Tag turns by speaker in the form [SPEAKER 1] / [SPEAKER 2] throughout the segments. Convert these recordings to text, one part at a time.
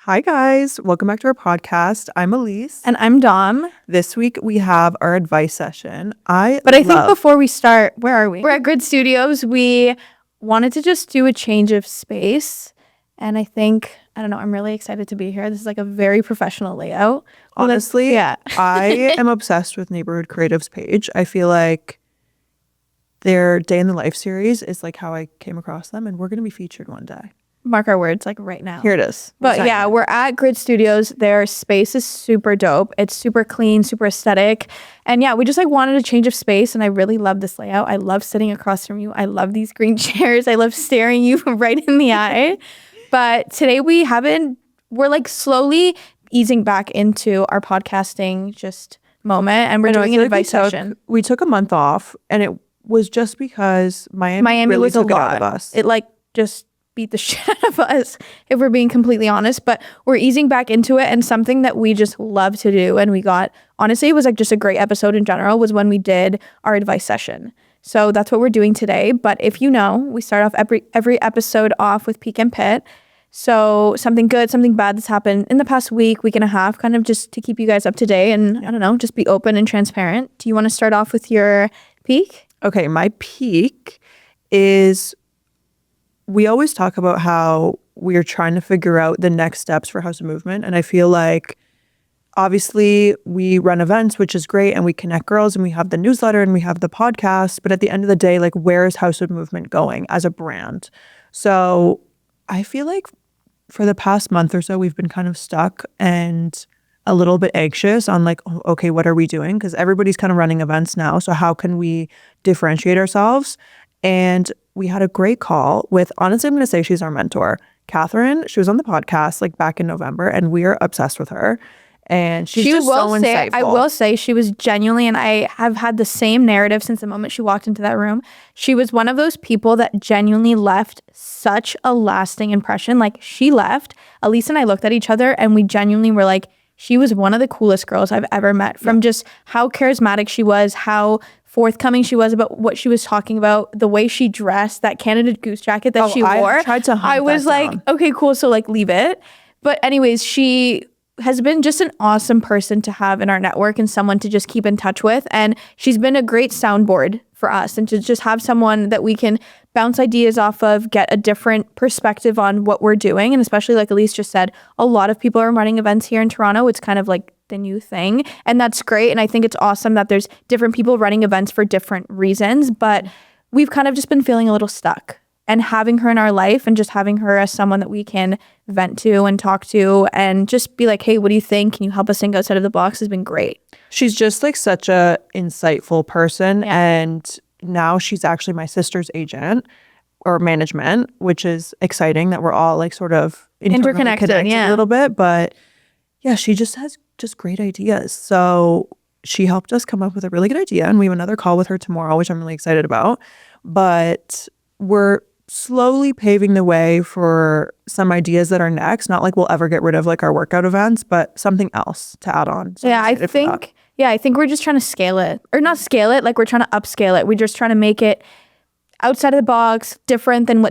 [SPEAKER 1] Hi, guys. Welcome back to our podcast. I'm Elise.
[SPEAKER 2] And I'm Dom.
[SPEAKER 1] This week we have our advice session.
[SPEAKER 2] I think before we start, where are we? We're at Grid Studios. We wanted to just do a change of space. And I think, I don't know, I'm really excited to be here. This is like a very professional layout.
[SPEAKER 1] Honestly, I am obsessed with Neighborhood Creatives page. I feel like their Day in the Life series is like how I came across them, and we're going to be featured one day.
[SPEAKER 2] Mark our words, like right now.
[SPEAKER 1] Here it is.
[SPEAKER 2] But yeah, we're at Grid Studios. Their space is super dope. It's super clean, super aesthetic. And yeah, we just like wanted a change of space. And I really love this layout. I love sitting across from you. I love these green chairs. I love staring you right in the eye. But today we're like slowly easing back into our podcasting just moment. And we're doing an advice session.
[SPEAKER 1] We took a month off, and it was just because Miami really
[SPEAKER 2] was
[SPEAKER 1] took
[SPEAKER 2] a
[SPEAKER 1] it
[SPEAKER 2] lot
[SPEAKER 1] out of us.
[SPEAKER 2] It like just beat the shit out of us, if we're being completely honest, but we're easing back into it. And something that we just love to do, and we got, honestly, it was like just a great episode in general, was when we did our advice session. So that's what we're doing today. But if you know, we start off every episode off with Peak and Pit. So something good, something bad that's happened in the past week and a half, kind of just to keep you guys up to date and I don't know, just be open and transparent. Do you want to start off with your peak?
[SPEAKER 1] Okay, my peak is, we always talk about how we're trying to figure out the next steps for House of Movement. And I feel like, obviously, we run events, which is great, and we connect girls, and we have the newsletter, and we have the podcast. But at the end of the day, like, where is House of Movement going as a brand? So I feel like for the past month or so, we've been kind of stuck and a little bit anxious on like, oh, okay, what are we doing? Because everybody's kind of running events now. So how can we differentiate ourselves? And we had a great call with, honestly, I'm going to say she's our mentor, Catherine. She was on the podcast like back in November, and we are obsessed with her. And she's just so insightful.
[SPEAKER 2] I will say she was genuinely, and I have had the same narrative since the moment she walked into that room. She was one of those people that genuinely left such a lasting impression. Like, she left, Elise and I looked at each other, and we genuinely were like, she was one of the coolest girls I've ever met, from just how charismatic she was, how forthcoming she was about what she was talking about, the way she dressed, that Canada Goose jacket that she wore.
[SPEAKER 1] I tried to hunt
[SPEAKER 2] I was like,
[SPEAKER 1] down.
[SPEAKER 2] okay, cool. So like, leave it. But anyways, she has been just an awesome person to have in our network and someone to just keep in touch with. And she's been a great soundboard for us, and to just have someone that we can bounce ideas off of, get a different perspective on what we're doing. And especially like Elise just said, a lot of people are running events here in Toronto. It's kind of like the new thing, and that's great. And I think it's awesome that there's different people running events for different reasons, but we've kind of just been feeling a little stuck. And having her in our life, and just having her as someone that we can vent to and talk to and just be like, hey, what do you think? Can you help us think outside of the box? Has been great.
[SPEAKER 1] She's just like such a insightful person. Yeah. And now she's actually my sister's agent or management, which is exciting that we're all like sort of interconnected a little bit. But yeah, she just has just great ideas. So she helped us come up with a really good idea. And we have another call with her tomorrow, which I'm really excited about. But we're slowly paving the way for some ideas that are next. Not like we'll ever get rid of like our workout events, but something else to add on. So
[SPEAKER 2] I think we're just trying to scale it, or not scale it, like we're trying to upscale it. We're just trying to make it outside of the box, different than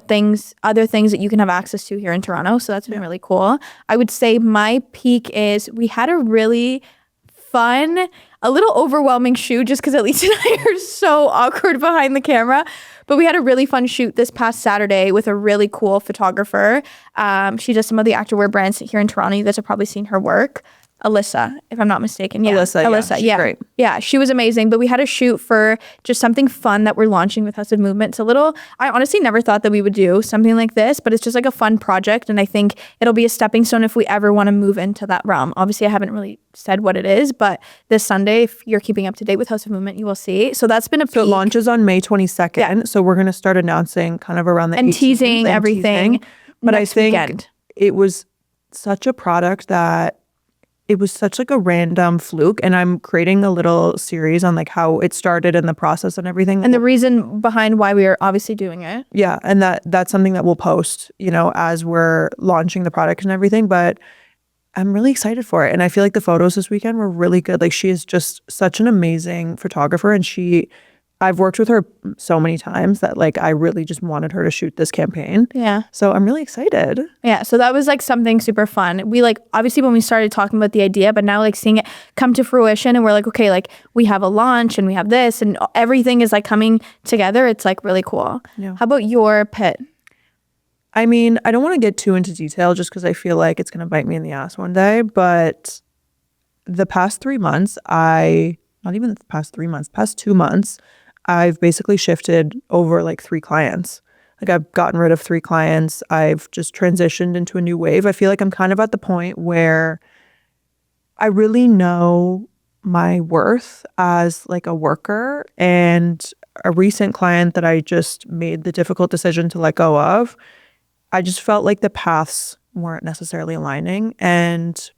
[SPEAKER 2] other things that you can have access to here in Toronto. So that's been really cool. I would say my peak is, we had a really fun, a little overwhelming shoot, just because Elise and I are so awkward behind the camera. But we had a really fun shoot this past Saturday with a really cool photographer. She does some of the activewear brands here in Toronto. You guys have probably seen her work. Alyssa, if I'm not mistaken. Yeah.
[SPEAKER 1] Alyssa, yeah. Great.
[SPEAKER 2] Yeah, she was amazing. But we had a shoot for just something fun that we're launching with House of Movement. It's a little, I honestly never thought that we would do something like this, but it's just like a fun project. And I think it'll be a stepping stone if we ever want to move into that realm. Obviously, I haven't really said what it is, but this Sunday, if you're keeping up to date with House of Movement, you will see. So that's been a peak.
[SPEAKER 1] So it launches on May 22nd. Yeah. So we're going to start announcing kind of around the
[SPEAKER 2] and teasing everything.
[SPEAKER 1] But I think it was such a product that it was such like a random fluke, and I'm creating a little series on like how it started and the process and everything.
[SPEAKER 2] And the reason behind why we are obviously doing it.
[SPEAKER 1] Yeah, and that's something that we'll post, as we're launching the product and everything. But I'm really excited for it. And I feel like the photos this weekend were really good. Like, she is just such an amazing photographer, and she I've worked with her so many times that like I really just wanted her to shoot this campaign.
[SPEAKER 2] Yeah.
[SPEAKER 1] So I'm really excited.
[SPEAKER 2] Yeah. So that was like something super fun. We like, obviously when we started talking about the idea, but now like seeing it come to fruition and we're like, okay, like we have a launch and we have this and everything is like coming together. It's like really cool.
[SPEAKER 1] Yeah.
[SPEAKER 2] How about your pit?
[SPEAKER 1] I mean, I don't want to get too into detail just because I feel like it's going to bite me in the ass one day. But the past 3 months, not even the past 3 months, past 2 months, I've basically shifted over like 3 clients. Like I've gotten rid of 3 clients. I've just transitioned into a new wave. I feel like I'm kind of at the point where I really know my worth as like a worker. And a recent client that I just made the difficult decision to let go of, I just felt like the paths weren't necessarily aligning. And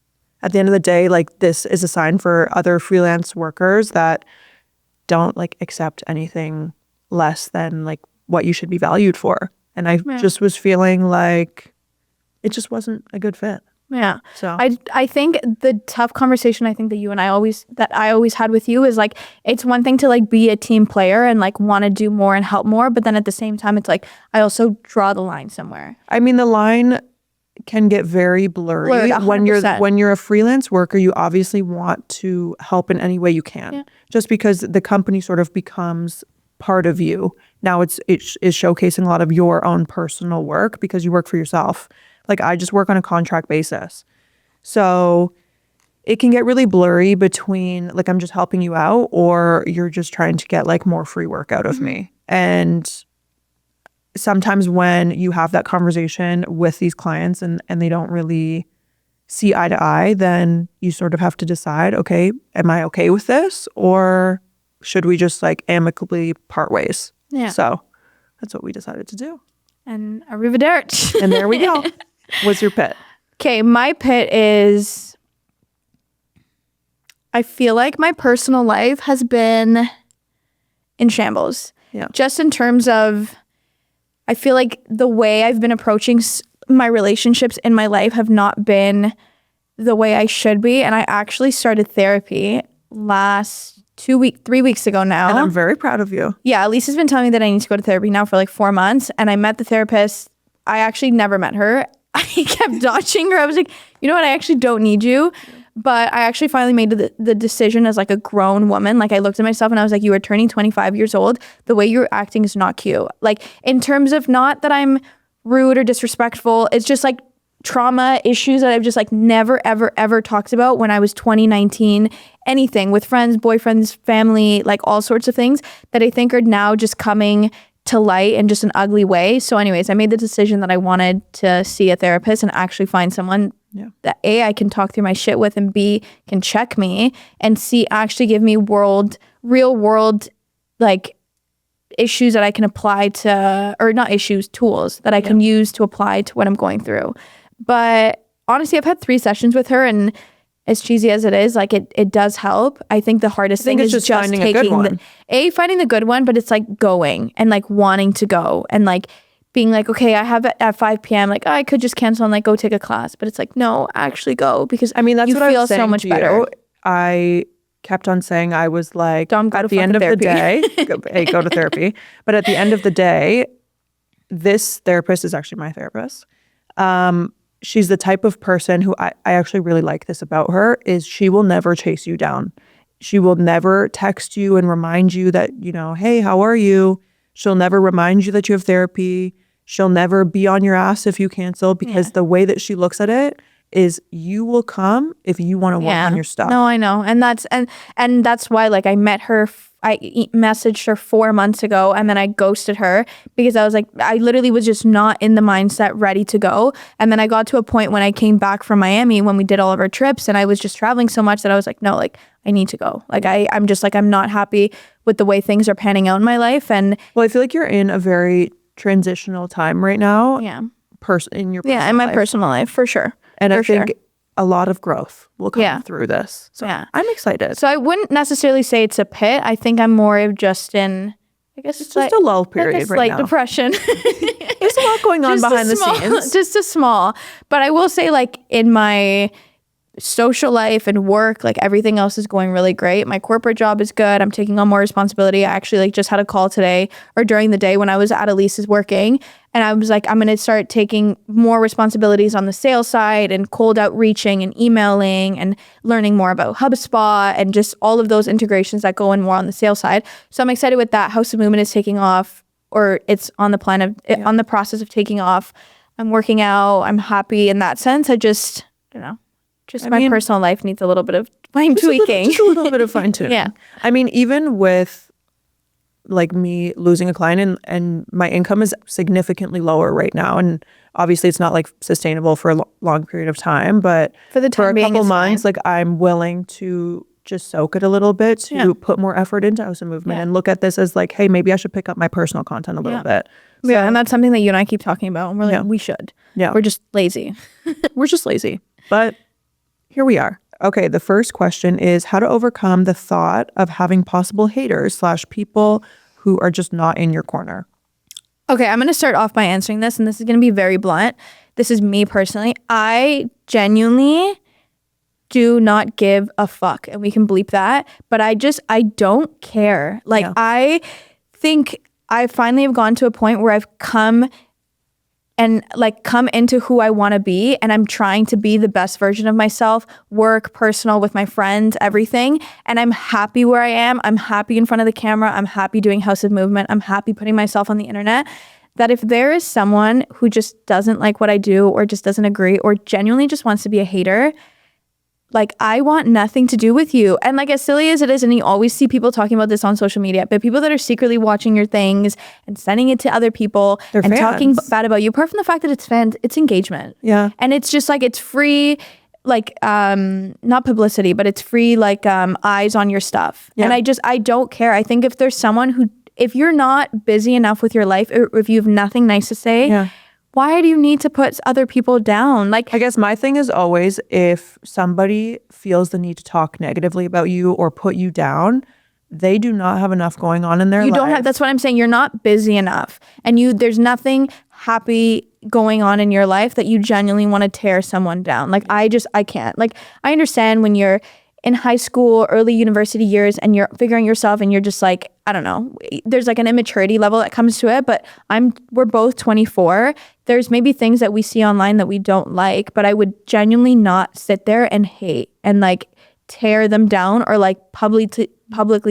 [SPEAKER 1] at the end of the day, like this is a sign for other freelance workers that don't like accept anything less than like what you should be valued for. And I just was feeling like it just wasn't a good fit.
[SPEAKER 2] Yeah.
[SPEAKER 1] So
[SPEAKER 2] I think the tough conversation I think that you and I always had with you is like it's one thing to like be a team player and like want to do more and help more, but then at the same time it's like I also draw the line somewhere.
[SPEAKER 1] I mean the line can get very blurry.
[SPEAKER 2] 100%.
[SPEAKER 1] When you're a freelance worker, you obviously want to help in any way you can.
[SPEAKER 2] Yeah.
[SPEAKER 1] Just because the company sort of becomes part of you. Now it is showcasing a lot of your own personal work because you work for yourself. Like I just work on a contract basis. So it can get really blurry between like I'm just helping you out or you're just trying to get like more free work out of me. And sometimes when you have that conversation with these clients and they don't really see eye to eye, then you sort of have to decide, okay, am I okay with this? Or should we just like amicably part ways?
[SPEAKER 2] Yeah.
[SPEAKER 1] So that's what we decided to do.
[SPEAKER 2] And arrivederci.
[SPEAKER 1] And there we go. What's your pit?
[SPEAKER 2] Okay, my pit is I feel like my personal life has been in shambles.
[SPEAKER 1] Yeah.
[SPEAKER 2] Just in terms of I feel like the way I've been approaching my relationships in my life have not been the way I should be. And I actually started therapy last 3 weeks ago now.
[SPEAKER 1] And I'm very proud of you.
[SPEAKER 2] Yeah, Lisa's been telling me that I need to go to therapy now for like 4 months. And I met the therapist. I actually never met her. I kept dodging her. I was like, you know what? I actually don't need you. But I actually finally made the decision as like a grown woman. Like I looked at myself and I was like, you are turning 25 years old. The way you're acting is not cute. Like in terms of not that I'm rude or disrespectful. It's just like trauma issues that I've just like never, ever, ever talked about when I was 2019, anything with friends, boyfriends, family, like all sorts of things that I think are now just coming to light in just an ugly way. So anyways, I made the decision that I wanted to see a therapist and actually find someone that A, I can talk through my shit with and B, can check me and C, actually give me real world like issues that I can apply to, or not issues, tools that I can use to apply to what I'm going through. But honestly, I've had 3 sessions with her and as cheesy as it is, like it does help. I think the hardest thing is just
[SPEAKER 1] finding
[SPEAKER 2] taking
[SPEAKER 1] a good one.
[SPEAKER 2] finding the good one, but it's like going and like wanting to go and like being like, okay, I have it at 5 p.m. Like, oh, I could just cancel and like go take a class. But it's like, no, actually go because
[SPEAKER 1] I mean, that's
[SPEAKER 2] you
[SPEAKER 1] what I
[SPEAKER 2] feel
[SPEAKER 1] was saying
[SPEAKER 2] so much
[SPEAKER 1] to
[SPEAKER 2] better.
[SPEAKER 1] you. I kept on saying I was like,
[SPEAKER 2] Dom,
[SPEAKER 1] at the end of the day, go to therapy. But at the end of the day, this therapist is actually my therapist. She's the type of person who I actually really like this about her is she will never chase you down. She will never text you and remind you that, you know, hey, how are you? She'll never remind you that you have therapy. She'll never be on your ass if you cancel because the way that she looks at it is you will come if you want to work on your stuff.
[SPEAKER 2] No, I know. And that's why like I met her, I messaged her 4 months ago and then I ghosted her because I was like, I literally was just not in the mindset ready to go. And then I got to a point when I came back from Miami when we did all of our trips and I was just traveling so much that I was like, no, like I need to go. Like I'm just like, I'm not happy with the way things are panning out in my life. And
[SPEAKER 1] well, I feel like you're in a very transitional time right now.
[SPEAKER 2] Yeah.
[SPEAKER 1] In your personal
[SPEAKER 2] in my
[SPEAKER 1] life.
[SPEAKER 2] personal life, for sure.
[SPEAKER 1] And
[SPEAKER 2] for
[SPEAKER 1] I think a lot of growth will come through this. So I'm excited.
[SPEAKER 2] So I wouldn't necessarily say it's a pit. I think I'm more of just in, I guess it's
[SPEAKER 1] just a lull period right now.
[SPEAKER 2] Slight depression.
[SPEAKER 1] There's a lot going on behind the scenes.
[SPEAKER 2] Just a small. But I will say like in my social life and work, like everything else is going really great. My corporate job is good. I'm taking on more responsibility. I actually like just had a call today or during the day when I was at Elise's working, and I was like, I'm going to start taking more responsibilities on the sales side and cold outreaching and emailing and learning more about HubSpot and just all of those integrations that go in more on the sales side. So I'm excited with that. House of Movement is taking off, or it's on the plan of on the process of taking off. I'm working out. I'm happy in that sense. I just, I don't know. Just my personal life needs a little bit of fine tweaking.
[SPEAKER 1] Just a little bit of fine tuning.
[SPEAKER 2] Yeah.
[SPEAKER 1] I mean, even with like me losing a client and my income is significantly lower right now. And obviously it's not like sustainable for a long period of time, but
[SPEAKER 2] for the time
[SPEAKER 1] for a
[SPEAKER 2] being,
[SPEAKER 1] couple months, like I'm willing to just soak it a little bit to put more effort into House of Movement and look at this as like, hey, maybe I should pick up my personal content a little bit. So,
[SPEAKER 2] yeah. And that's something that you and I keep talking about. And we're like, we should.
[SPEAKER 1] Yeah.
[SPEAKER 2] We're just lazy.
[SPEAKER 1] We're just lazy. But here we are. Okay, the first question is how to overcome the thought of having possible haters / people who are just not in your corner.
[SPEAKER 2] Okay, I'm going to start off by answering this, and this is going to be very blunt. This is me personally. I genuinely do not give a fuck, and we can bleep that, but I don't care. Like, I think I finally have gone to a point where I've come into who I want to be, and I'm trying to be the best version of myself, work, personal, with my friends, everything. And I'm happy where I am. I'm happy in front of the camera. I'm happy doing House of Movement. I'm happy putting myself on the internet. That if there is someone who just doesn't like what I do or just doesn't agree or genuinely just wants to be a hater, like, I want nothing to do with you. And like, as silly as it is, and you always see people talking about this on social media, but people that are secretly watching your things and sending it to other people and
[SPEAKER 1] fans.
[SPEAKER 2] talking bad about you, apart from the fact that it's fans, it's engagement.
[SPEAKER 1] Yeah.
[SPEAKER 2] And it's just like, it's free, like, not publicity, but it's free, like, eyes on your stuff. Yeah. And I don't care. I think if there's someone who, if you're not busy enough with your life, or if you have nothing nice to say, why do you need to put other people down? Like,
[SPEAKER 1] I guess my thing is always, if somebody feels the need to talk negatively about you or put you down, they do not have enough going on in their life.
[SPEAKER 2] You don't have, that's what I'm saying. You're not busy enough. And there's nothing happy going on in your life that you genuinely want to tear someone down. Like, I can't. Like, I understand when you're in high school, early university years, and you're figuring yourself and you're just like, I don't know, there's like an immaturity level that comes to it, but we're both 24. There's maybe things that we see online that we don't like, but I would genuinely not sit there and hate and like tear them down or like publicly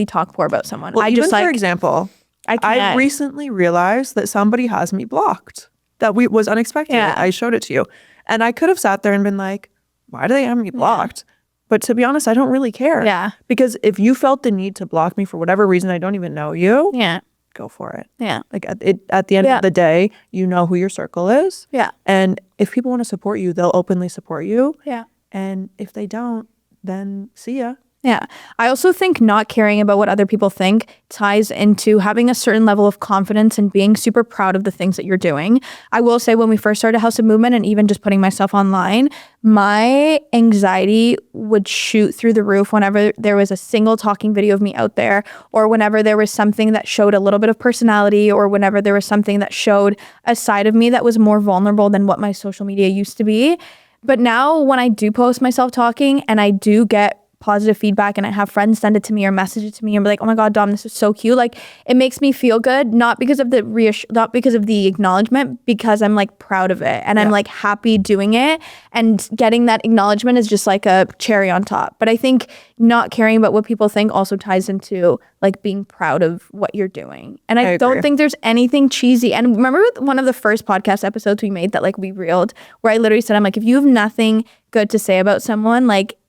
[SPEAKER 2] talk poor about someone.
[SPEAKER 1] Well, even for example, I
[SPEAKER 2] can't.
[SPEAKER 1] recently realized that somebody has me blocked. That was unexpected.
[SPEAKER 2] Yeah.
[SPEAKER 1] I showed it to you. And I could have sat there and been like, why do they have me blocked? But to be honest, I don't really care.
[SPEAKER 2] Yeah.
[SPEAKER 1] Because if you felt the need to block me for whatever reason, I don't even know you.
[SPEAKER 2] Yeah.
[SPEAKER 1] Go for it.
[SPEAKER 2] Yeah.
[SPEAKER 1] Like at the end of the day, you know who your circle is.
[SPEAKER 2] Yeah.
[SPEAKER 1] And if people want to support you, they'll openly support you.
[SPEAKER 2] Yeah.
[SPEAKER 1] And if they don't, then see ya.
[SPEAKER 2] Yeah. I also think not caring about what other people think ties into having a certain level of confidence and being super proud of the things that you're doing. I will say, when we first started House of Movement and even just putting myself online, my anxiety would shoot through the roof whenever there was a single talking video of me out there, or whenever there was something that showed a little bit of personality, or whenever there was something that showed a side of me that was more vulnerable than what my social media used to be. But now when I do post myself talking and I do get positive feedback and I have friends send it to me or message it to me and be like, oh my God, Dom, this is so cute. Like, it makes me feel good, not because of the acknowledgement, because I'm like proud of it and I'm like happy doing it, and getting that acknowledgement is just like a cherry on top. But I think not caring about what people think also ties into like being proud of what you're doing. And I don't think there's anything cheesy. And remember one of the first podcast episodes we made that like we reeled, where I literally said, I'm like, if you have nothing good to say about someone, like,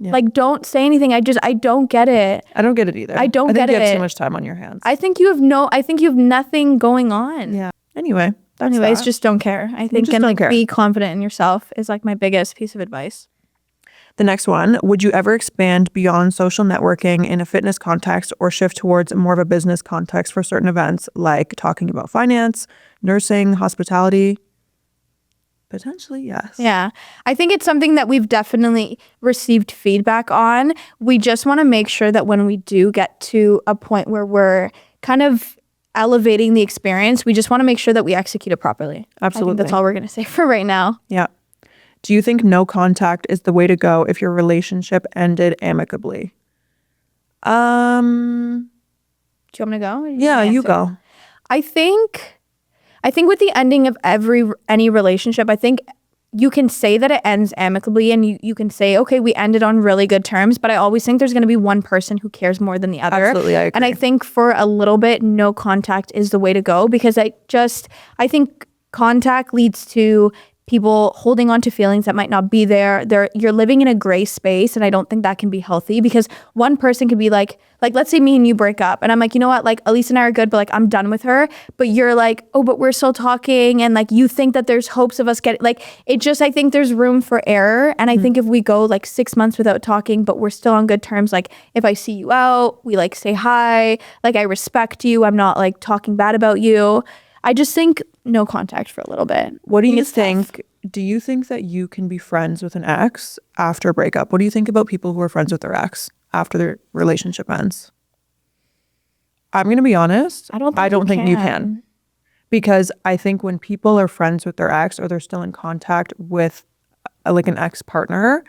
[SPEAKER 2] like, don't say anything. I don't get it.
[SPEAKER 1] I don't get it either.
[SPEAKER 2] I think
[SPEAKER 1] you have too much time on your hands.
[SPEAKER 2] I think you have nothing going on.
[SPEAKER 1] Yeah. Anyways,
[SPEAKER 2] just don't care. I think, and like be confident in yourself is like my biggest piece of advice.
[SPEAKER 1] The next one, would you ever expand beyond social networking in a fitness context or shift towards more of a business context for certain events, like talking about finance, nursing, hospitality? Potentially, yes.
[SPEAKER 2] Yeah. I think it's something that we've definitely received feedback on. We just want to make sure that when we do get to a point where we're kind of elevating the experience, we just want to make sure that we execute it properly.
[SPEAKER 1] Absolutely.
[SPEAKER 2] I think that's all we're going to say for right now.
[SPEAKER 1] Yeah. Do you think no contact is the way to go if your relationship ended amicably?
[SPEAKER 2] Do you want me to go?
[SPEAKER 1] Yeah, you go.
[SPEAKER 2] I think with the ending of any relationship, I think you can say that it ends amicably and you can say, okay, we ended on really good terms, but I always think there's going to be one person who cares more than the other.
[SPEAKER 1] Absolutely, I agree.
[SPEAKER 2] And I think for a little bit, no contact is the way to go, because I think contact leads to people holding on to feelings that might not be there. You're living in a gray space, and I don't think that can be healthy, because one person could be like let's say me and you break up and I'm like, you know what, like Elise and I are good, but like I'm done with her, but you're like, oh, but we're still talking, and like you think that there's hopes of us getting, like, it just, I think there's room for error. And I think if we go like 6 months without talking but we're still on good terms, like if I see you out, we like say hi, like I respect you, I'm not like talking bad about you. I just think no contact for a little bit.
[SPEAKER 1] What do you
[SPEAKER 2] think?
[SPEAKER 1] think? Do you think that you can be friends with an ex after a breakup? What do you think about people who are friends with their ex after their relationship ends? I'm going to be honest.
[SPEAKER 2] I don't
[SPEAKER 1] think you can. Because I think when people are friends with their ex, or they're still in contact with like an ex-partner,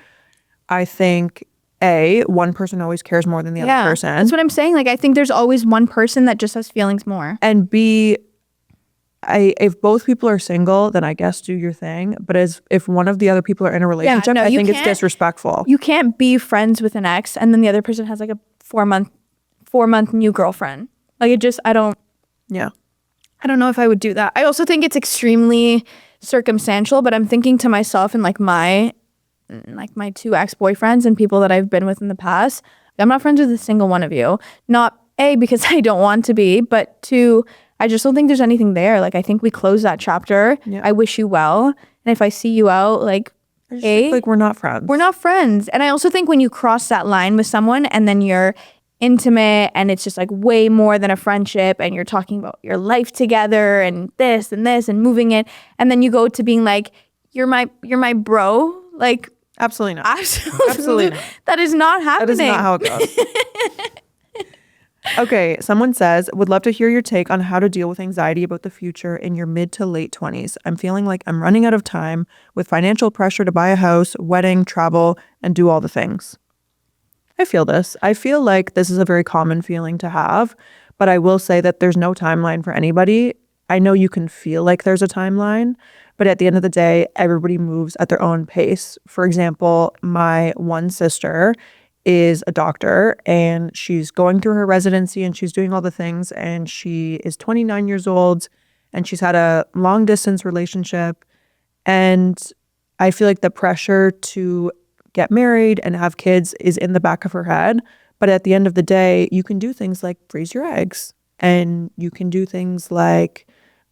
[SPEAKER 1] I think one person always cares more than the other person.
[SPEAKER 2] That's what I'm saying. Like, I think there's always one person that just has feelings more.
[SPEAKER 1] And B, if both people are single, then I guess do your thing. But if one of the other people are in a relationship, I think it's disrespectful.
[SPEAKER 2] You can't be friends with an ex and then the other person has like a 4-month new girlfriend. Like, it just, I don't know if I would do that. I also think it's extremely circumstantial, but I'm thinking to myself, and like my 2 ex-boyfriends and people that I've been with in the past, I'm not friends with a single one of you. Not A, because I don't want to be, but 2, I just don't think there's anything there. Like, I think we closed that chapter. Yeah. I wish you well. And if I see you out, like,
[SPEAKER 1] like we're not friends.
[SPEAKER 2] We're not friends. And I also think when you cross that line with someone and then you're intimate and it's just like way more than a friendship and you're talking about your life together and this and moving it, and then you go to being like, you're my bro, like,
[SPEAKER 1] absolutely not.
[SPEAKER 2] Absolutely not. That is not happening.
[SPEAKER 1] That is not how it goes. Okay, someone says, would love to hear your take on how to deal with anxiety about the future in your mid to late 20s. I'm feeling like I'm running out of time with financial pressure to buy a house, wedding, travel, and do all the things. I feel this. I feel like this is a very common feeling to have, but I will say that there's no timeline for anybody. I know you can feel like there's a timeline, but at the end of the day, everybody moves at their own pace. For example, my one sister is a doctor and she's going through her residency and she's doing all the things, and she is 29 years old and she's had a long distance relationship, and I feel like the pressure to get married and have kids is in the back of her head. But at the end of the day, you can do things like freeze your eggs, and you can do things like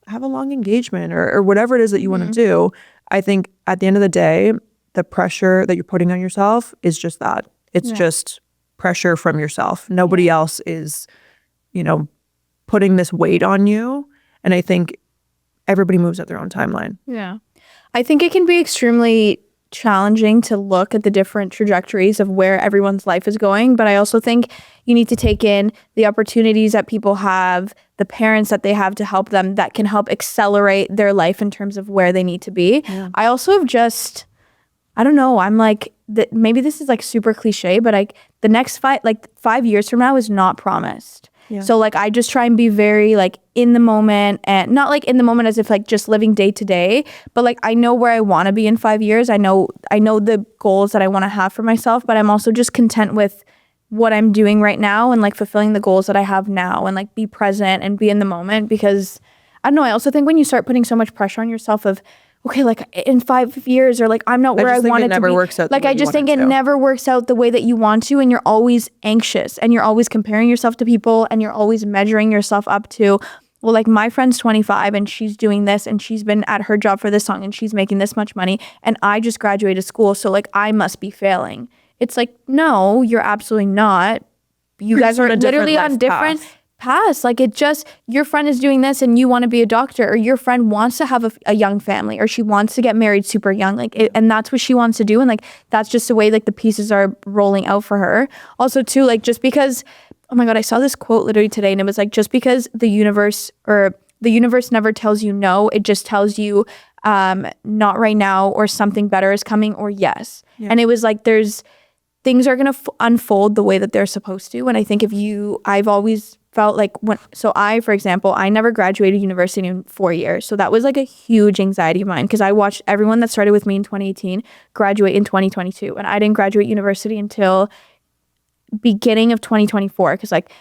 [SPEAKER 1] have a long engagement or whatever it is that you want to do. I think at the end of the day, the pressure that you're putting on yourself is just that. It's just pressure from yourself. Nobody else is, putting this weight on you. And I think everybody moves at their own timeline.
[SPEAKER 2] Yeah. I think it can be extremely challenging to look at the different trajectories of where everyone's life is going. But I also think you need to take in the opportunities that people have, the parents that they have to help them, that can help accelerate their life in terms of where they need to be. Yeah. I also have just, I don't know, I'm like, maybe this is like super cliche, but like the next 5 years from now is not promised. Yeah. So like I just try and be very like in the moment, and not like in the moment as if like just living day to day, but like I know where I want to be in 5 years. I know the goals that I want to have for myself, but I'm also just content with what I'm doing right now and like fulfilling the goals that I have now, and like be present and be in the moment. Because I don't know, I also think when you start putting so much pressure on yourself of, okay, like in 5 years, or like I'm not where I wanted to be.
[SPEAKER 1] Never works out.
[SPEAKER 2] Like I just think it never works out the way that you want to, and you're always anxious, and you're always comparing yourself to people, and you're always measuring yourself up to, well, like my friend's 25 and she's doing this, and she's been at her job for this long, and she's making this much money, and I just graduated school, so like I must be failing. It's like, no, you're absolutely not. You guys are literally on different paths. Like, it just, your friend is doing this and you want to be a doctor, or your friend wants to have a young family, or she wants to get married super young, like and that's what she wants to do, and like that's just the way like the pieces are rolling out for her. Also too, like just because, oh my god, I saw this quote literally today, and it was like, just because the universe or the universe never tells you no. It just tells you not right now, or something better is coming, or yes.
[SPEAKER 1] Yeah.
[SPEAKER 2] And it was like, things are going to unfold the way that they're supposed to. And I think I've always felt like for example, I never graduated university in 4 years. So that was like a huge anxiety of mine, because I watched everyone that started with me in 2018 graduate in 2022. And I didn't graduate university until beginning of 2024, because like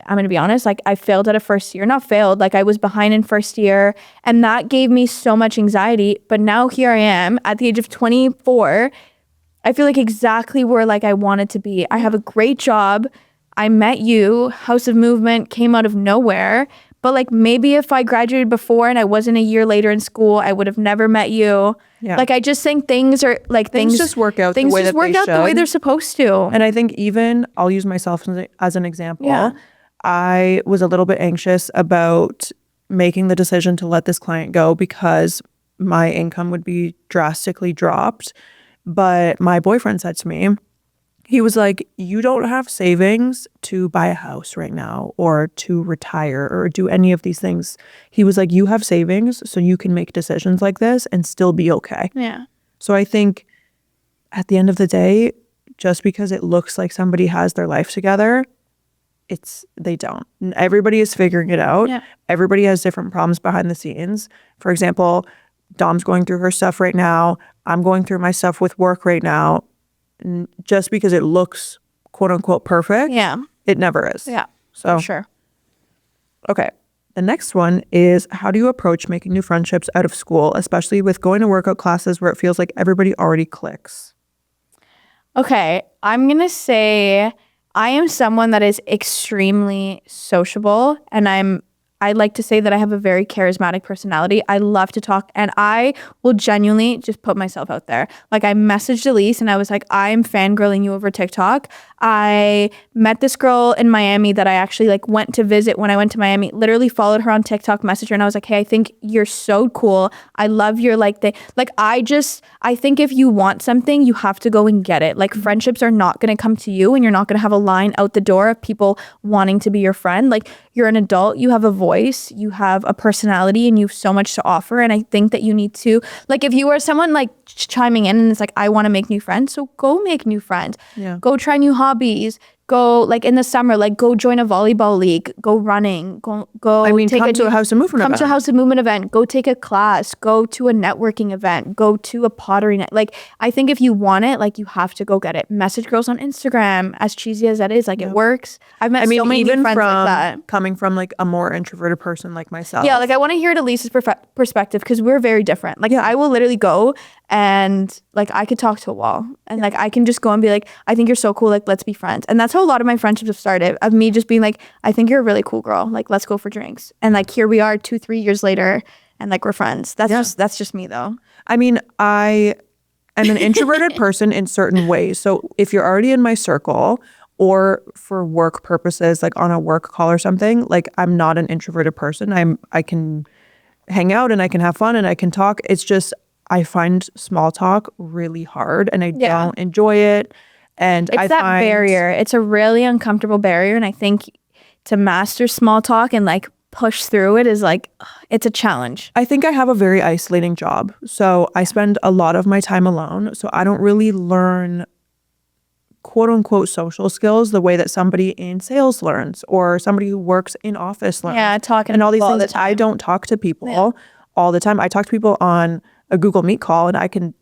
[SPEAKER 2] I'm going to be honest, like I failed at a first year, not failed, like I was behind in first year, and that gave me so much anxiety. But now here I am at the age of 24. I feel like exactly where like I wanted to be. I have a great job. I met you. House of Movement came out of nowhere. But like maybe if I graduated before and I wasn't a year later in school, I would have never met you.
[SPEAKER 1] Yeah.
[SPEAKER 2] Like I just think things are like
[SPEAKER 1] Things just work out the
[SPEAKER 2] things
[SPEAKER 1] way
[SPEAKER 2] just
[SPEAKER 1] that
[SPEAKER 2] work
[SPEAKER 1] they
[SPEAKER 2] out the way
[SPEAKER 1] should.
[SPEAKER 2] they're supposed to.
[SPEAKER 1] And I think even I'll use myself as an example.
[SPEAKER 2] Yeah.
[SPEAKER 1] I was a little bit anxious about making the decision to let this client go because my income would be drastically dropped. But my boyfriend said to me, he was like, you don't have savings to buy a house right now or to retire or do any of these things. He was like, you have savings so you can make decisions like this and still be okay.
[SPEAKER 2] Yeah.
[SPEAKER 1] So I think at the end of the day, just because it looks like somebody has their life together, they don't. And everybody is figuring it out.
[SPEAKER 2] Yeah.
[SPEAKER 1] Everybody has different problems behind the scenes. For example, Dom's going through her stuff right now. I'm going through my stuff with work right now. And just because it looks quote unquote perfect,
[SPEAKER 2] Yeah.
[SPEAKER 1] it never is.
[SPEAKER 2] Yeah.
[SPEAKER 1] So,
[SPEAKER 2] For sure.
[SPEAKER 1] okay. The next one is, how do you approach making new friendships out of school, especially with going to workout classes where it feels like everybody already clicks?
[SPEAKER 2] Okay, I'm going to say I am someone that is extremely sociable, and I like to say that I have a very charismatic personality. I love to talk, and I will genuinely just put myself out there. Like I messaged Elise and I was like, I'm fangirling you over TikTok. I met this girl in Miami that I actually like went to visit when I went to Miami, literally followed her on TikTok, messaged her, and I was like, hey, I think you're so cool. I love your I think if you want something, you have to go and get it. Like friendships are not going to come to you, and you're not going to have a line out the door of people wanting to be your friend. Like you're an adult, you have a voice, you have a personality, and you have so much to offer. And I think that you need to, like, if you are someone like chiming in and it's like, I want to make new friends, so go make new friends.
[SPEAKER 1] Yeah.
[SPEAKER 2] Go try new hobbies. Go like in the summer, like go join a volleyball league, go running, go.
[SPEAKER 1] I mean, come to a House of Movement event.
[SPEAKER 2] Come to a House of Movement event. Go take a class. Go to a networking event. Go to a pottery night. Like I think if you want it, like you have to go get it. Message girls on Instagram. As cheesy as that is, like it works. I've met so many new friends like that.
[SPEAKER 1] Coming from like a more introverted person like myself.
[SPEAKER 2] Yeah, like I want to hear Elise's perspective, because we're very different. Like I will literally go and like I could talk to a wall, and like I can just go and be like, I think you're so cool, like let's be friends. And that's how a lot of my friendships have started, of me just being like, I think you're a really cool girl, like let's go for drinks. And like here we are 2-3 years later, and like we're friends. That's just me though.
[SPEAKER 1] I mean, I am an introverted person in certain ways. So if you're already in my circle, or for work purposes, like on a work call or something, like I'm not an introverted person. I can hang out and I can have fun and I can talk. It's just I find small talk really hard, and I don't enjoy it. And
[SPEAKER 2] it's that barrier. It's a really uncomfortable barrier, and I think to master small talk and like push through it is like, it's a challenge.
[SPEAKER 1] I think I have a very isolating job. So I spend a lot of my time alone. So I don't really learn quote unquote social skills the way that somebody in sales learns, or somebody who works in office learns.
[SPEAKER 2] Yeah, talking
[SPEAKER 1] and all these
[SPEAKER 2] all
[SPEAKER 1] things.
[SPEAKER 2] the time.
[SPEAKER 1] I don't talk to people all the time. I talk to people on a Google Meet call, and I can,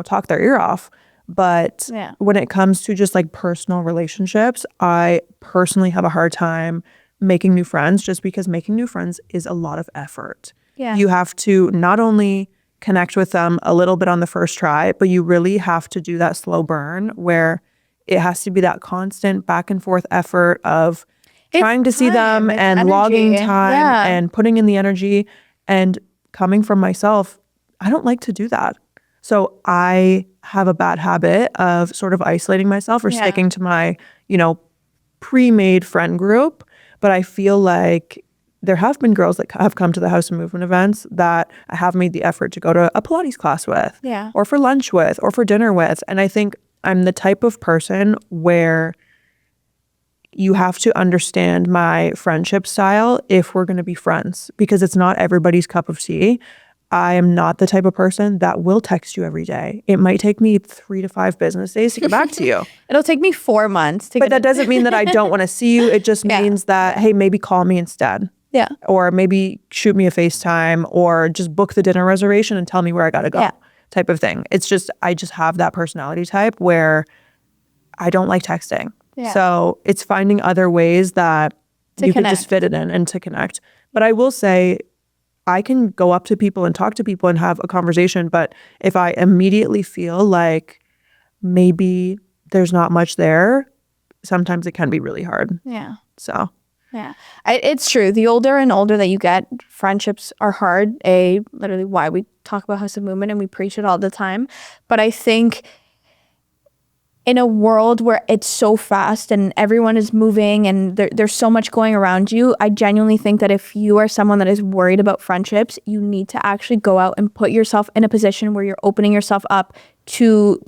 [SPEAKER 1] talk their ear off. But when it comes to just like personal relationships, I personally have a hard time making new friends, just because making new friends is a lot of effort.
[SPEAKER 2] Yeah.
[SPEAKER 1] You have to not only connect with them a little bit on the first try, but you really have to do that slow burn where it has to be that constant back and forth effort of trying to see them and logging time and putting in the energy. And coming from myself, I don't like to do that. So I have a bad habit of sort of isolating myself or sticking to my, pre-made friend group. But I feel like there have been girls that have come to the House of Movement events that I have made the effort to go to a Pilates class with, or for lunch with, or for dinner with. And I think I'm the type of person where you have to understand my friendship style if we're going to be friends, because it's not everybody's cup of tea. I am not the type of person that will text you every day. It might take me 3 to 5 business days to get back to you.
[SPEAKER 2] It'll take me 4 months to
[SPEAKER 1] But
[SPEAKER 2] get
[SPEAKER 1] that doesn't mean that I don't want to see you. It just
[SPEAKER 2] Yeah.
[SPEAKER 1] means that, hey, maybe call me instead.
[SPEAKER 2] Yeah.
[SPEAKER 1] Or maybe shoot me a FaceTime, or just book the dinner reservation and tell me where I got to go,
[SPEAKER 2] Yeah.
[SPEAKER 1] type of thing. It's just, I just have that personality type where I don't like texting.
[SPEAKER 2] Yeah.
[SPEAKER 1] So it's finding other ways that you can just
[SPEAKER 2] connect.
[SPEAKER 1] fit it in and to connect. But I will say, I can go up to people and talk to people and have a conversation. But if I immediately feel like maybe there's not much there, sometimes it can be really hard.
[SPEAKER 2] Yeah.
[SPEAKER 1] So
[SPEAKER 2] Yeah. It's true. The older and older that you get, friendships are hard. Literally why we talk about House of Movement and we preach it all the time. But I think in a world where it's so fast and everyone is moving and there's so much going around you, I genuinely think that if you are someone that is worried about friendships, you need to actually go out and put yourself in a position where you're opening yourself up to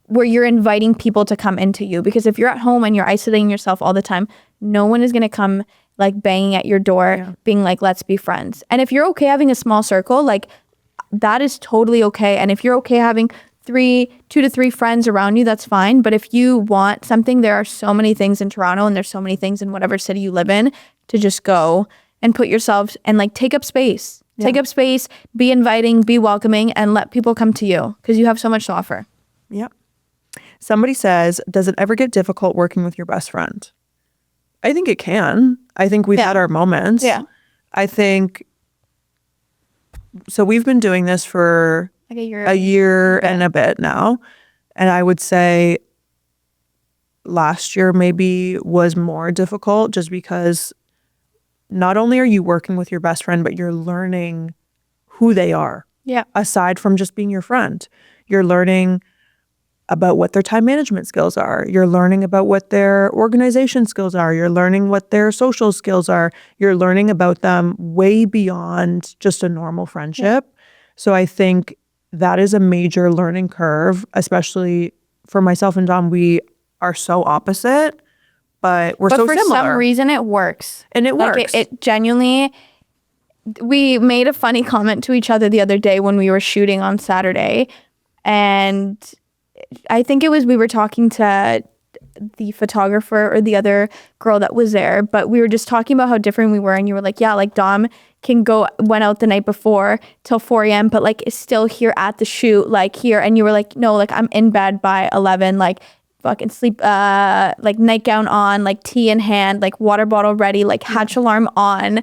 [SPEAKER 2] where you're inviting people to come into you. Because if you're at home and you're isolating yourself all the time, no one is going to come like banging at your door being like, let's be friends. And if you're okay having a small circle, like that is totally okay. And if you're okay having 2 to 3 friends around you, that's fine. But if you want something, there are so many things in Toronto and there's so many things in whatever city you live in to just go and put yourself and like take up space. Take up space, be inviting, be welcoming, and let people come to you because you have so much to offer.
[SPEAKER 1] Yep. Somebody says, does it ever get difficult working with your best friend? I think it can. I think we've had our moments.
[SPEAKER 2] Yeah.
[SPEAKER 1] I think, so we've been doing this for
[SPEAKER 2] Like
[SPEAKER 1] a year and a bit now. And I would say last year maybe was more difficult just because not only are you working with your best friend, but you're learning who they are.
[SPEAKER 2] Yeah.
[SPEAKER 1] Aside from just being your friend, you're learning about what their time management skills are. You're learning about what their organization skills are. You're learning what their social skills are. You're learning about them way beyond just a normal friendship. Yeah. So I think that is a major learning curve, especially for myself and Dom. We are so opposite, but we're so similar. But for
[SPEAKER 2] some reason it works.
[SPEAKER 1] And it works.
[SPEAKER 2] It genuinely, we made a funny comment to each other the other day when we were shooting on Saturday. And I think it was, we were talking to the photographer or the other girl that was there, but we were just talking about how different we were. And you were like, yeah, like Dom went out the night before till 4 a.m. but like is still here at the shoot, like here. And you were like, no, like I'm in bed by 11, like fucking sleep, like nightgown on, like tea in hand, like water bottle ready, like hatch alarm on.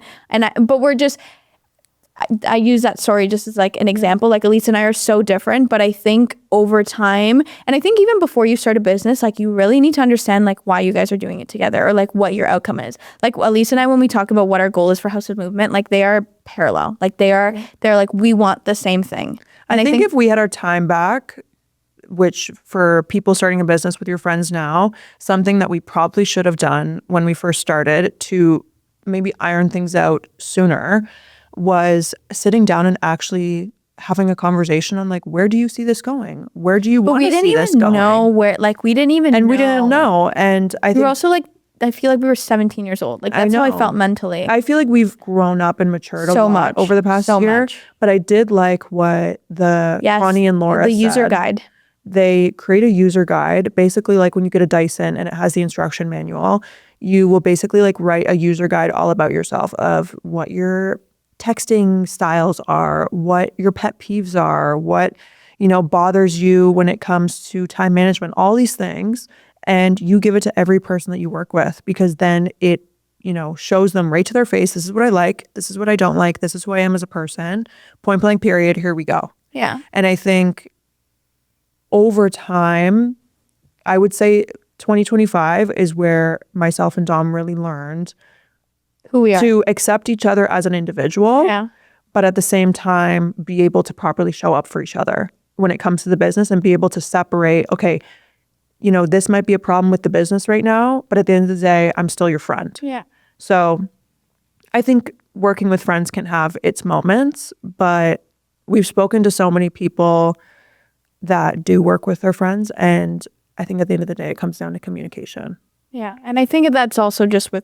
[SPEAKER 2] But we're just, I use that story just as like an example. Like Elise and I are so different, but I think over time, and I think even before you start a business, like you really need to understand like why you guys are doing it together or like what your outcome is. Like Elise and I, when we talk about what our goal is for House of Movement, like they are parallel. Like they're like, we want the same thing. And
[SPEAKER 1] I think if we had our time back, which for people starting a business with your friends now, something that we probably should have done when we first started to maybe iron things out sooner was sitting down and actually having a conversation on like, where do you see this going? Where do you want to see this going?
[SPEAKER 2] We didn't even know.
[SPEAKER 1] We didn't know. And I think
[SPEAKER 2] we were also like, I feel like we were 17 years old. Like that's how I felt mentally.
[SPEAKER 1] I feel like we've grown up and matured a lot over the past year. But I did like what the Connie and Laura
[SPEAKER 2] the user
[SPEAKER 1] said.
[SPEAKER 2] Guide.
[SPEAKER 1] They create a user guide, basically like when you get a Dyson and it has the instruction manual, you will basically like write a user guide all about yourself of what your texting styles are, what your pet peeves are, what, bothers you when it comes to time management, all these things. And you give it to every person that you work with, because then it, shows them right to their face. This is what I like. This is what I don't like. This is who I am as a person. Point blank period. Here we go.
[SPEAKER 2] Yeah.
[SPEAKER 1] And I think over time, I would say 2025 is where myself and Dom really learned
[SPEAKER 2] who we are,
[SPEAKER 1] to accept each other as an individual, but at the same time be able to properly show up for each other when it comes to the business and be able to separate, okay, this might be a problem with the business right now, but at the end of the day, I'm still your friend.
[SPEAKER 2] Yeah.
[SPEAKER 1] So I think working with friends can have its moments, but we've spoken to so many people that do work with their friends, and I think at the end of the day, it comes down to communication.
[SPEAKER 2] Yeah. And I think that's also just with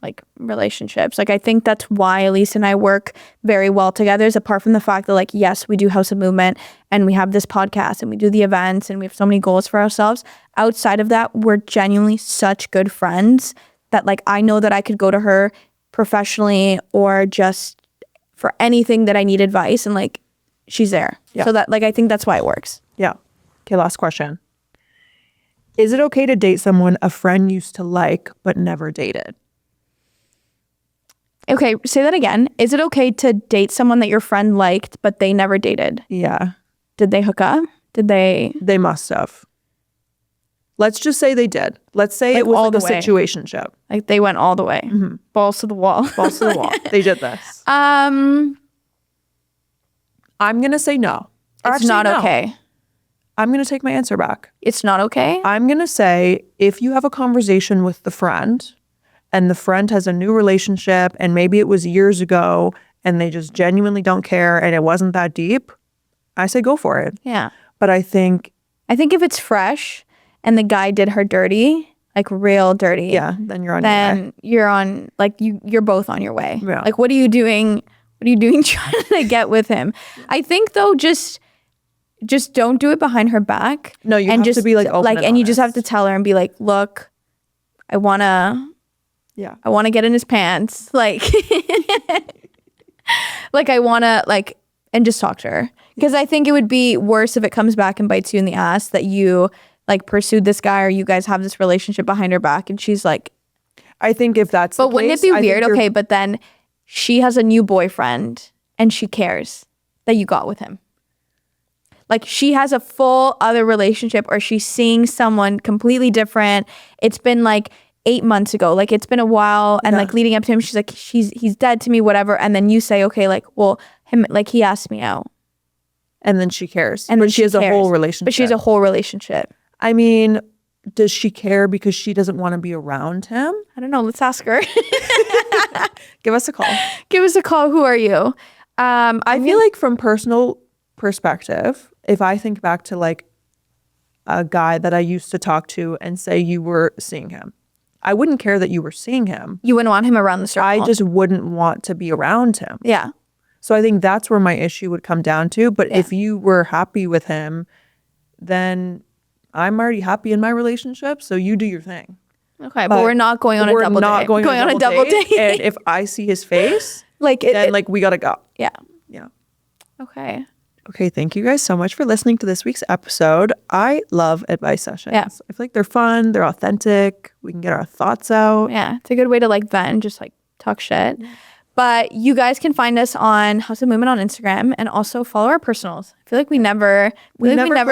[SPEAKER 2] like relationships. Like I think that's why Elise and I work very well together, is apart from the fact that like, yes, we do House of Movement and we have this podcast and we do the events and we have so many goals for ourselves. Outside of that, we're genuinely such good friends that like I know that I could go to her professionally or just for anything that I need advice, and like she's there.
[SPEAKER 1] Yeah.
[SPEAKER 2] So that like I think that's why it works.
[SPEAKER 1] Yeah. Okay, last question. Is it okay to date someone a friend used to like but never dated?
[SPEAKER 2] Okay, say that again. Is it okay to date someone that your friend liked but they never dated?
[SPEAKER 1] Yeah.
[SPEAKER 2] Did they hook up? Did they?
[SPEAKER 1] They must have. Let's just say they did. Let's say
[SPEAKER 2] Like
[SPEAKER 1] it was
[SPEAKER 2] all
[SPEAKER 1] like a
[SPEAKER 2] the way.
[SPEAKER 1] situationship.
[SPEAKER 2] Like they went all the way. Balls to the wall.
[SPEAKER 1] Balls to the wall. They did this. I'm going to say no. Or
[SPEAKER 2] It's
[SPEAKER 1] actually,
[SPEAKER 2] not
[SPEAKER 1] no.
[SPEAKER 2] okay.
[SPEAKER 1] I'm going to take my answer back.
[SPEAKER 2] It's not okay?
[SPEAKER 1] I'm going to say if you have a conversation with the friend and the friend has a new relationship and maybe it was years ago and they just genuinely don't care and it wasn't that deep, I say go for it.
[SPEAKER 2] Yeah.
[SPEAKER 1] But I think
[SPEAKER 2] if it's fresh and the guy did her dirty, like real dirty.
[SPEAKER 1] yeah, then you're on your way.
[SPEAKER 2] Then you're on like you're both on your way.
[SPEAKER 1] Yeah.
[SPEAKER 2] Like what are you doing? What are you doing trying to get with him? I think though just don't do it behind her back.
[SPEAKER 1] No, you
[SPEAKER 2] and
[SPEAKER 1] have
[SPEAKER 2] just
[SPEAKER 1] to be like open
[SPEAKER 2] and you just have
[SPEAKER 1] honest.
[SPEAKER 2] to tell her and be like, look, I wanna get in his pants. Like like I wanna like, and just talk to her. Because I think it would be worse if it comes back and bites you in the ass that you like pursued this guy or you guys have this relationship behind her back and she's like,
[SPEAKER 1] I think if that's
[SPEAKER 2] but
[SPEAKER 1] the
[SPEAKER 2] wouldn't
[SPEAKER 1] case,
[SPEAKER 2] it be
[SPEAKER 1] I think
[SPEAKER 2] weird?
[SPEAKER 1] you're-
[SPEAKER 2] Okay, but then she has a new boyfriend and she cares that you got with him. Like she has a full other relationship or she's seeing someone completely different. It's been like 8 months ago. Like it's been a while and like leading up to him, she's like, he's dead to me, whatever. And then you say, okay, like, well, him, like he asked me out.
[SPEAKER 1] And then she cares.
[SPEAKER 2] And
[SPEAKER 1] but
[SPEAKER 2] then
[SPEAKER 1] she has a whole relationship.
[SPEAKER 2] But she has a whole relationship.
[SPEAKER 1] I mean, does she care because she doesn't want to be around him?
[SPEAKER 2] I don't know. Let's ask her.
[SPEAKER 1] Give us a call.
[SPEAKER 2] Give us a call. Who are you?
[SPEAKER 1] I feel like from personal perspective, if I think back to like a guy that I used to talk to and say you were seeing him, I wouldn't care that you were seeing him.
[SPEAKER 2] You wouldn't want him around the circle.
[SPEAKER 1] I just wouldn't want to be around him.
[SPEAKER 2] Yeah.
[SPEAKER 1] So I think that's where my issue would come down to. But if you were happy with him, then I'm already happy in my relationship. So you do your thing.
[SPEAKER 2] Okay, but we're not going on a double date.
[SPEAKER 1] We're not going on a double date.
[SPEAKER 2] date.
[SPEAKER 1] And if I see his face,
[SPEAKER 2] like
[SPEAKER 1] then like we gotta go.
[SPEAKER 2] yeah.
[SPEAKER 1] Yeah.
[SPEAKER 2] Okay.
[SPEAKER 1] Okay, thank you guys so much for listening to this week's episode. I love advice sessions.
[SPEAKER 2] Yeah.
[SPEAKER 1] I feel like they're fun, they're authentic, we can get our thoughts out.
[SPEAKER 2] Yeah, it's a good way to like vent and just like talk shit. But you guys can find us on House of Movement on Instagram and also follow our personals. I feel like we never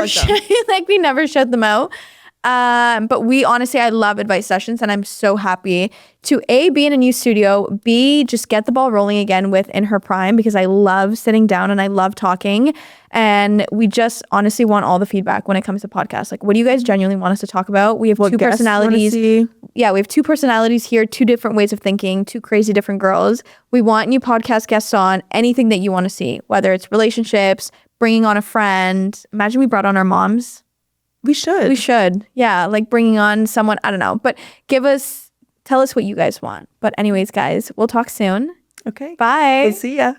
[SPEAKER 2] shut them out. But we honestly, I love advice sessions and I'm so happy to A, be in a new studio, B, just get the ball rolling again with In Her Prime because I love sitting down and I love talking. And we just honestly want all the feedback when it comes to podcasts. Like, what do you guys genuinely want us to talk about? We have two personalities. Yeah, we have two personalities here, two different ways of thinking, two crazy different girls. We want new podcast guests on, anything that you want to see, whether it's relationships, bringing on a friend. Imagine we brought on our moms.
[SPEAKER 1] We should.
[SPEAKER 2] Yeah, like bringing on someone, I don't know. But tell us what you guys want. But anyways, guys, we'll talk soon.
[SPEAKER 1] Okay.
[SPEAKER 2] Bye.
[SPEAKER 1] We'll see ya.